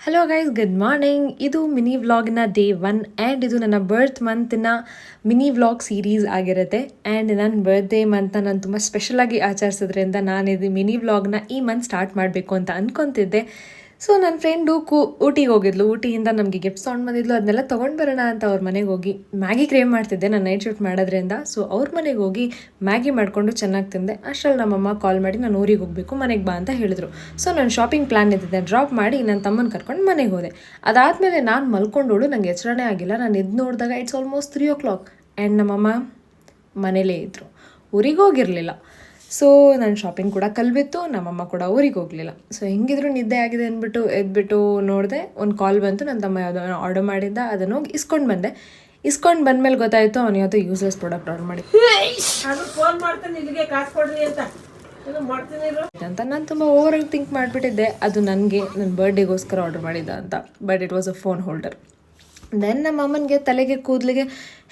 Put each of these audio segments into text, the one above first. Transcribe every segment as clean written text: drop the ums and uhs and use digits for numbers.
Hello guys, good morning. ಇದು mini ವ್ಲಾಗ್ನ day 1 and ಇದು ನನ್ನ ಬರ್ತ್ ಮಂತ್ನ ಮಿನಿ ವ್ಲಾಗ್ ಸೀರೀಸ್ ಆಗಿರುತ್ತೆ. ಆ್ಯಂಡ್ ನನ್ನ ಬರ್ತ್ಡೇ ಮಂತ್ನ ನಾನು ತುಂಬ ಸ್ಪೆಷಲಾಗಿ ಆಚರಿಸೋದ್ರಿಂದ ನಾನು ಇದು ಮಿನಿ ವ್ಲಾಗ್ನ ಈ ಮಂತ್ ಸ್ಟಾರ್ಟ್ ಮಾಡಬೇಕು ಅಂತ ಅಂದ್ಕೊತಿದ್ದೆ. ಸೊ ನನ್ನ ಫ್ರೆಂಡು ಊಟಿಗೆ ಹೋಗಿದ್ಲು. ಊಟಿಯಿಂದ ನಮಗೆ ಗಿಫ್ಟ್ಸ್ ತೊಗೊಂಡು ಬಂದಿದ್ಲು. ಅದನ್ನೆಲ್ಲ ತೊಗೊಂಡು ಬರೋಣ ಅಂತ ಅವ್ರ ಮನೆಗೆ ಹೋಗಿ ಮ್ಯಾಗಿ ಕ್ರೇವ್ ಮಾಡ್ತಿದ್ದೆ ನಾನು ನೈಟ್ ಶಿಫ್ಟ್ ಮಾಡೋದ್ರಿಂದ. ಸೊ ಅವ್ರ ಮನೆಗೆ ಹೋಗಿ ಮ್ಯಾಗಿ ಮಾಡಿಕೊಂಡು ಚೆನ್ನಾಗಿ ತಿಂದೆ. ಅಷ್ಟರಲ್ಲಿ ನಮ್ಮಮ್ಮ ಕಾಲ್ ಮಾಡಿ ನಾನು ಊರಿಗೆ ಹೋಗಬೇಕು, ಮನೆಗೆ ಬಾ ಅಂತ ಹೇಳಿದ್ರು. ಸೊ ನಾನು ಶಾಪಿಂಗ್ ಪ್ಲ್ಯಾನ್ ಇದ್ದಿದ್ದೆ, ಡ್ರಾಪ್ ಮಾಡಿ ನನ್ನ ತಮ್ಮನ ಕರ್ಕೊಂಡು ಮನೆಗೆ ಹೋದೆ. ಅದಾದಮೇಲೆ ನಾನು ಮಲ್ಕೊಂಡೋಳು, ನನಗೆ ಎಚ್ಚರನೇ ಆಗಿಲ್ಲ. ನಾನು ಎದ್ದು ನೋಡಿದಾಗ ಇಟ್ಸ್ ಆಲ್ಮೋಸ್ಟ್ 3 o'clock ಆ್ಯಂಡ್ ನಮ್ಮಮ್ಮ ಮನೇಲೇ ಇದ್ದರು, ಊರಿಗೆ ಹೋಗಿರಲಿಲ್ಲ. ಸೊ ನಾನು ಶಾಪಿಂಗ್ ಕೂಡ ಕಲ್ಬಿತ್ತು, ನಮ್ಮಮ್ಮ ಕೂಡ ಊರಿಗೆ ಹೋಗಲಿಲ್ಲ. ಸೊ ಹೆಂಗಿದ್ರು ನಿದ್ದೆ ಆಗಿದೆ ಅಂದ್ಬಿಟ್ಟು ಎದ್ಬಿಟ್ಟು ನೋಡಿದೆ, ಒಂದು ಕಾಲ್ ಬಂತು. ನನ್ನ ತಮ್ಮ ಯಾವುದೋ ಆರ್ಡರ್ ಮಾಡಿದ್ದ, ಅದನ್ನು ಹೋಗಿ ಇಸ್ಕೊಂಡು ಬಂದೆ. ಇಸ್ಕೊಂಡು ಬಂದಮೇಲೆ ಗೊತ್ತಾಯಿತು ಅವನು ಯಾವುದೋ ಯೂಸ್ಲೆಸ್ ಪ್ರಾಡಕ್ಟ್ ಆರ್ಡರ್ ಮಾಡಿ ಅಂತ. ನಾನು ತುಂಬ ಓವರಾಗಿ ಥಿಂಕ್ ಮಾಡಿಬಿಟ್ಟಿದ್ದೆ ಅದು ನನಗೆ ನನ್ನ ಬರ್ಡೇಗೋಸ್ಕರ ಆರ್ಡರ್ ಮಾಡಿದ್ದ ಅಂತ. But it was a phone holder. Then ನಮ್ಮ ಅಮ್ಮನಿಗೆ ತಲೆಗೆ ಕೂದಲಿಗೆ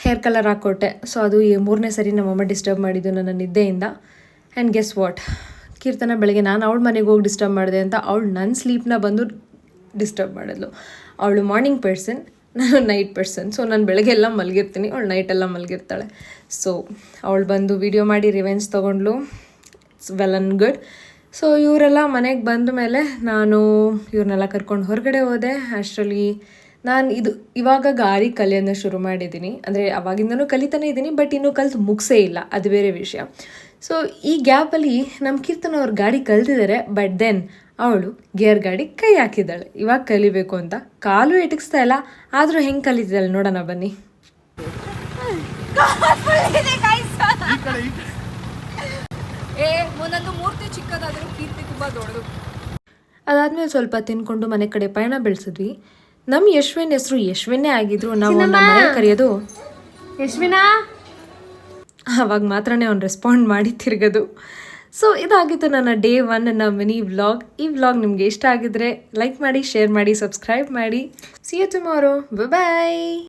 ಹೇರ್ ಕಲರ್ ಹಾಕ್ಕೊಟ್ಟೆ. ಸೊ ಅದು 3ನೇ ಸರಿ ನಮ್ಮಮ್ಮ ಡಿಸ್ಟರ್ಬ್ ಮಾಡಿದ್ದು ನನ್ನ ನಿದ್ದೆಯಿಂದ. ಆ್ಯಂಡ್ ಗೆಸ್ ವಾಟ್, ಕೀರ್ತನ ಬೆಳಗ್ಗೆ ನಾನು ಅವಳ ಮನೆಗೆ ಹೋಗಿ ಡಿಸ್ಟರ್ಬ್ ಮಾಡಿದೆ ಅಂತ ಅವಳು ನನ್ನ ಸ್ಲೀಪ್ನ ಬಂದು ಡಿಸ್ಟರ್ಬ್ ಮಾಡಿದ್ಲು. ಅವಳು ಮಾರ್ನಿಂಗ್ ಪರ್ಸನ್, ನಾನು ನೈಟ್ ಪರ್ಸನ್. ಸೊ ನಾನು ಬೆಳಗ್ಗೆ ಎಲ್ಲ ಮಲಗಿರ್ತೀನಿ, ಅವಳು ನೈಟೆಲ್ಲ ಮಲಗಿರ್ತಾಳೆ. ಸೊ ಅವಳು ಬಂದು ವಿಡಿಯೋ ಮಾಡಿ ರಿವೆಂಜ್ ತೊಗೊಂಡ್ಲು. It's well and good. So ಇವರೆಲ್ಲ ಮನೆಗೆ ಬಂದ ಮೇಲೆ ನಾನು ಇವ್ರನ್ನೆಲ್ಲ ಕರ್ಕೊಂಡು ಹೊರಗಡೆ ಹೋದೆ. ಅಷ್ಟರಲ್ಲಿ ನಾನು ಇವಾಗ ಗಾಡಿ ಕಲಿಯೋದನ್ನ ಶುರು ಮಾಡಿದ್ದೀನಿ. ಅಂದರೆ ಅವಾಗಿಂದನೂ ಕಲಿತಾನೇ ಇದ್ದೀನಿ, ಬಟ್ ಇನ್ನೂ ಕಲಿತು ಮುಗಿಸೇ ಇಲ್ಲ, ಅದು ಬೇರೆ ವಿಷಯ. ಸೊ ಈ ಗ್ಯಾಪಲ್ಲಿ ನಮ್ಮ ಕೀರ್ತನ ಅವ್ರ ಗಾಡಿ ಕಲ್ತಿದ್ದಾರೆ. ಬಟ್ ದೆನ್ ಅವಳು ಗೇರ್ ಗಾಡಿ ಕೈ ಹಾಕಿದ್ದಾಳೆ ಇವಾಗ ಕಲಿಬೇಕು ಅಂತ. ಕಾಲು ಎಟಕ್ಸ್ತಾ ಇಲ್ಲ, ಆದರೂ ಹೆಂಗೆ ಕಲಿತಿದ್ದಾಳೆ ನೋಡೋಣ ಬನ್ನಿ. ಅದಾದ್ಮೇಲೆ ಸ್ವಲ್ಪ ತಿನ್ಕೊಂಡು ಮನೆ ಕಡೆ ಪಯಣ ಬೆಳೆಸಿದ್ವಿ. ನಮ್ಮ ಯಶ್ವಿನ್ ಹೆಸರು ಯಶ್ವಿನೇ ಆಗಿದ್ರು, ನಾವು ನಮ್ಮ ಮನೆ ಕರೆಯೋದು ಯಶ್ವಿನಾ. ಆವಾಗ ಮಾತ್ರನೇ ಅವ್ನು ರೆಸ್ಪಾಂಡ್ ಮಾಡಿ ತಿರ್ಗೋದು. ಸೊ ಇದಾಗಿತ್ತು ನನ್ನ ಡೇ 1 ಮಿನಿ ವ್ಲಾಗ್. ಈ ವ್ಲಾಗ್ ನಿಮಗೆ ಇಷ್ಟ ಆಗಿದ್ರೆ ಲೈಕ್ ಮಾಡಿ, ಶೇರ್ ಮಾಡಿ, ಸಬ್ಸ್ಕ್ರೈಬ್ ಮಾಡಿ. See you tomorrow. ಬಾಯ್.